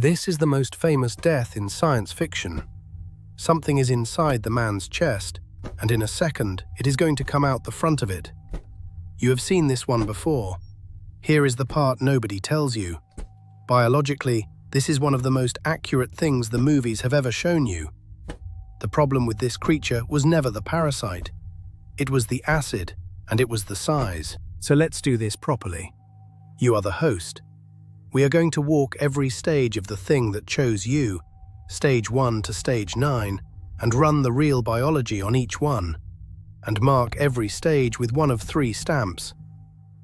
This is the most famous death in science fiction. Something is inside the man's chest, and in a second, it is going to come out the front of it. You have seen this one before. Here is the part nobody tells you. Biologically, this is one of the most accurate things the movies have ever shown you. The problem with this creature was never the parasite. It was the acid, and it was the size. So let's do this properly. You are the host. We are going to walk every stage of the thing that chose you, stage 1 to stage 9, and run the real biology on each one, and mark every stage with one of 3 stamps: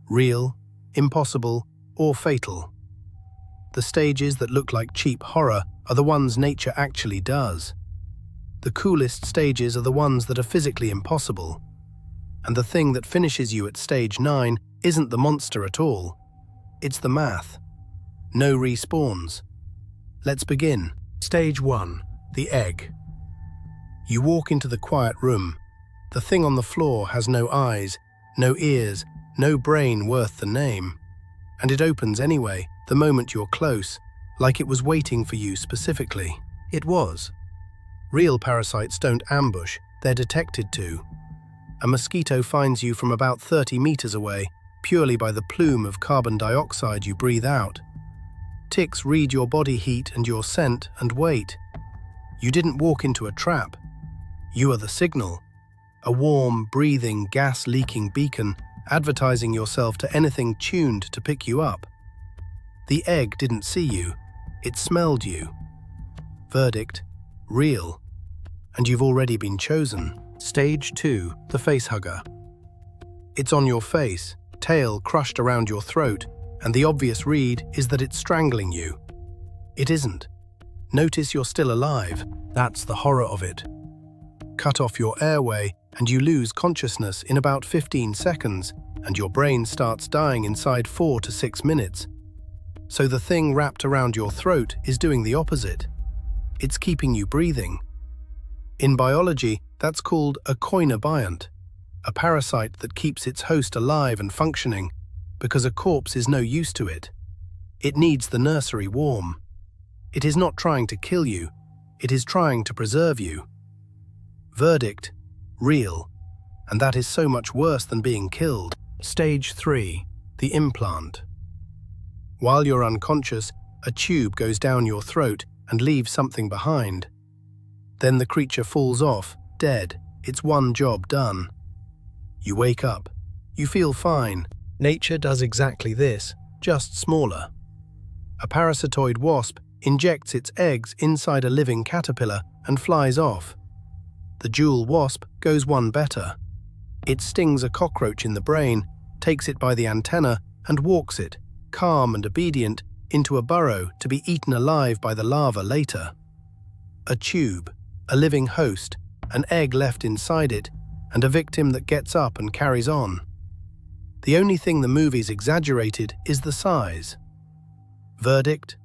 real, impossible, or fatal. The stages that look like cheap horror are the ones nature actually does. The coolest stages are the ones that are physically impossible. And the thing that finishes you at stage 9 isn't the monster at all. It's the math. No respawns. Let's begin. Stage 1. The egg. You walk into the quiet room. The thing on the floor has no eyes, no ears, no brain worth the name. And it opens anyway, the moment you're close, like it was waiting for you specifically. It was. Real parasites don't ambush, they're detected to. A mosquito finds you from about 30 meters away, purely by the plume of carbon dioxide you breathe out. Ticks read your body heat and your scent and wait. You didn't walk into a trap. You are the signal. A warm, breathing, gas-leaking beacon advertising yourself to anything tuned to pick you up. The egg didn't see you. It smelled you. Verdict: real. And you've already been chosen. Stage 2. The Facehugger. It's on your face, tail crushed around your throat, and the obvious read is that it's strangling you. It isn't. Notice you're still alive. That's the horror of it. Cut off your airway, and you lose consciousness in about 15 seconds, and your brain starts dying inside 4 to 6 minutes. So the thing wrapped around your throat is doing the opposite. It's keeping you breathing. In biology, that's called a coinobiont, a parasite that keeps its host alive and functioning, because a corpse is no use to it. It needs the nursery warm. It is not trying to kill you, it is trying to preserve you. Verdict: real. And that is so much worse than being killed. Stage 3. The implant. While you're unconscious, a tube goes down your throat and leaves something behind. Then the creature falls off, dead. It's one job done. You wake up. You feel fine. Nature does exactly this, just smaller. A parasitoid wasp injects its eggs inside a living caterpillar and flies off. The jewel wasp goes one better. It stings a cockroach in the brain, takes it by the antenna, and walks it, calm and obedient, into a burrow to be eaten alive by the larva later. A tube, a living host, an egg left inside it, and a victim that gets up and carries on. The only thing the movies exaggerated is the size. Verdict: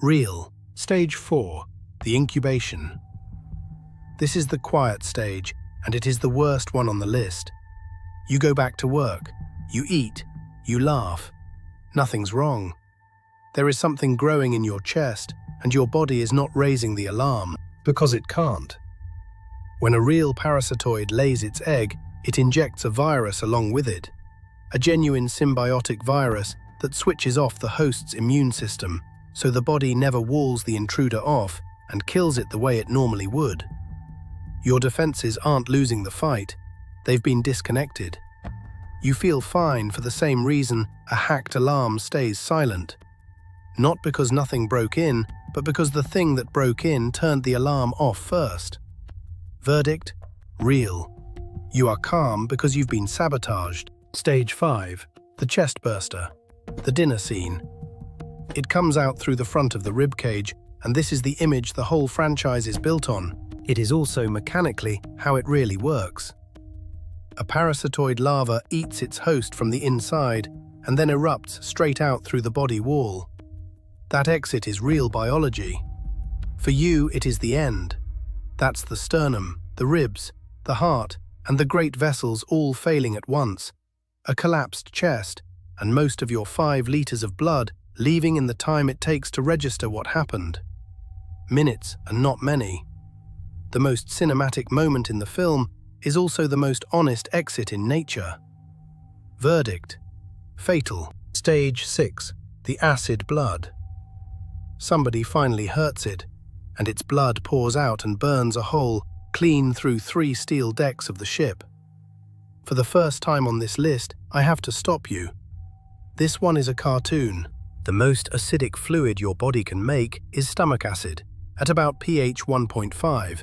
real. Stage 4. The incubation. This is the quiet stage, and it is the worst one on the list. You go back to work, you eat, you laugh. Nothing's wrong. There is something growing in your chest, and your body is not raising the alarm, because it can't. When a real parasitoid lays its egg, it injects a virus along with it. A genuine symbiotic virus that switches off the host's immune system, so the body never walls the intruder off and kills it the way it normally would. Your defenses aren't losing the fight, they've been disconnected. You feel fine for the same reason a hacked alarm stays silent. Not because nothing broke in, but because the thing that broke in turned the alarm off first. Verdict: real. You are calm because you've been sabotaged. Stage 5. The Chestburster. The dinner scene. It comes out through the front of the ribcage, and this is the image the whole franchise is built on. It is also mechanically how it really works. A parasitoid larva eats its host from the inside and then erupts straight out through the body wall. That exit is real biology. For you, it is the end. That's the sternum, the ribs, the heart, and the great vessels all failing at once, a collapsed chest, and most of your 5 liters of blood leaving in the time it takes to register what happened. Minutes and not many. The most cinematic moment in the film is also the most honest exit in nature. Verdict: fatal. Stage 6. The acid blood. Somebody finally hurts it, and its blood pours out and burns a hole clean through 3 steel decks of the ship. For the first time on this list, I have to stop you. This one is a cartoon. The most acidic fluid your body can make is stomach acid, at about pH 1.5,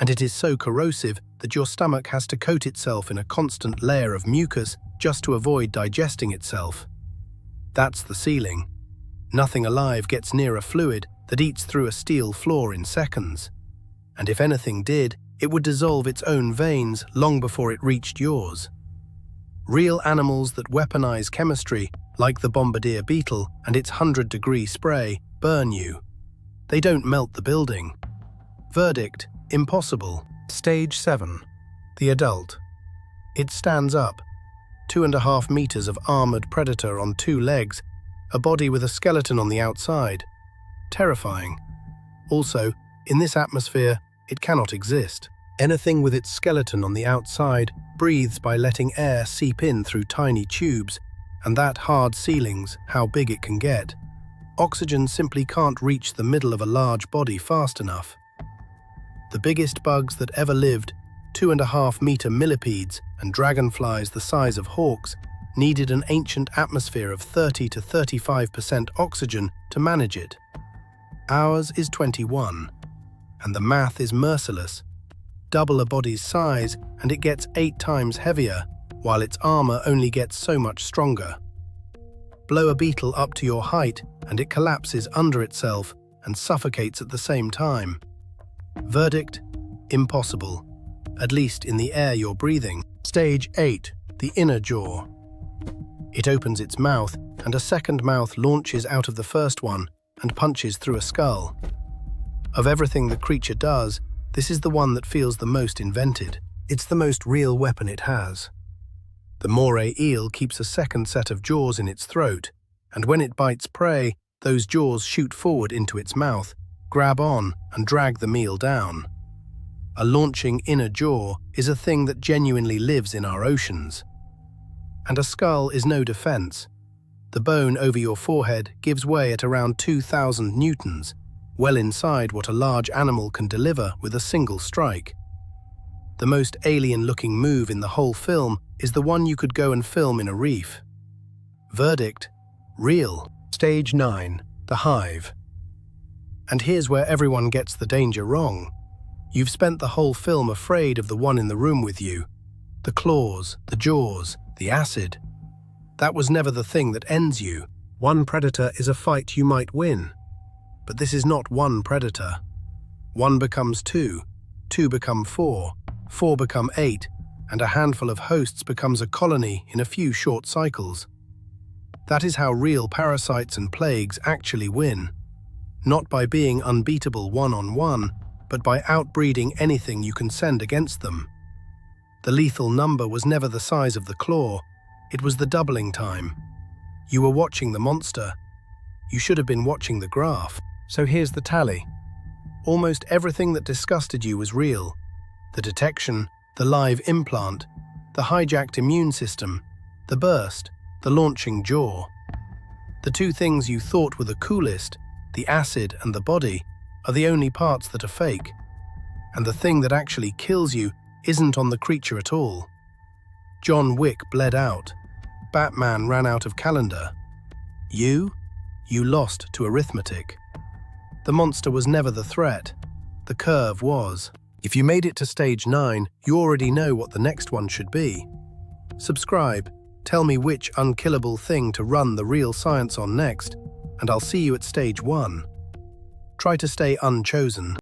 and it is so corrosive that your stomach has to coat itself in a constant layer of mucus just to avoid digesting itself. That's the ceiling. Nothing alive gets near a fluid that eats through a steel floor in seconds. And if anything did, it would dissolve its own veins long before it reached yours. Real animals that weaponize chemistry, like the bombardier beetle and its 100-degree spray, burn you. They don't melt the building. Verdict: impossible. Stage 7. The adult. It stands up. 2.5 meters of armored predator on 2 legs, a body with a skeleton on the outside. Terrifying. Also, in this atmosphere, it cannot exist. Anything with its skeleton on the outside breathes by letting air seep in through tiny tubes, and that hard ceiling's how big it can get. Oxygen simply can't reach the middle of a large body fast enough. The biggest bugs that ever lived, 2.5-meter millipedes and dragonflies the size of hawks, needed an ancient atmosphere of 30 to 35% oxygen to manage it. Ours is 21, and the math is merciless. Double a body's size and it gets 8 times heavier, while its armor only gets so much stronger. Blow a beetle up to your height and it collapses under itself and suffocates at the same time. Verdict: impossible, at least in the air you're breathing. Stage 8. The inner jaw. It opens its mouth and a second mouth launches out of the first one and punches through a skull. Of everything the creature does, this is the one that feels the most invented. It's the most real weapon it has. The moray eel keeps a second set of jaws in its throat, and when it bites prey, those jaws shoot forward into its mouth, grab on, and drag the meal down. A launching inner jaw is a thing that genuinely lives in our oceans. And a skull is no defense. The bone over your forehead gives way at around 2,000 newtons, well inside what a large animal can deliver with a single strike. The most alien-looking move in the whole film is the one you could go and film in a reef. Verdict: real. Stage 9. The Hive. And here's where everyone gets the danger wrong. You've spent the whole film afraid of the one in the room with you. The claws, the jaws, the acid. That was never the thing that ends you. One predator is a fight you might win. But this is not one predator. 1 becomes 2, 2 become 4, 4 become 8, and a handful of hosts becomes a colony in a few short cycles. That is how real parasites and plagues actually win. Not by being unbeatable one-on-one, but by outbreeding anything you can send against them. The lethal number was never the size of the claw, it was the doubling time. You were watching the monster. You should have been watching the graph. So here's the tally. Almost everything that disgusted you was real. The detection, the live implant, the hijacked immune system, the burst, the launching jaw. The 2 things you thought were the coolest, the acid and the body, are the only parts that are fake. And the thing that actually kills you isn't on the creature at all. John Wick bled out. Batman ran out of calendar. You lost to arithmetic. The monster was never the threat. The curve was. If you made it to stage 9, you already know what the next one should be. Subscribe, tell me which unkillable thing to run the real science on next, and I'll see you at stage 1. Try to stay unchosen.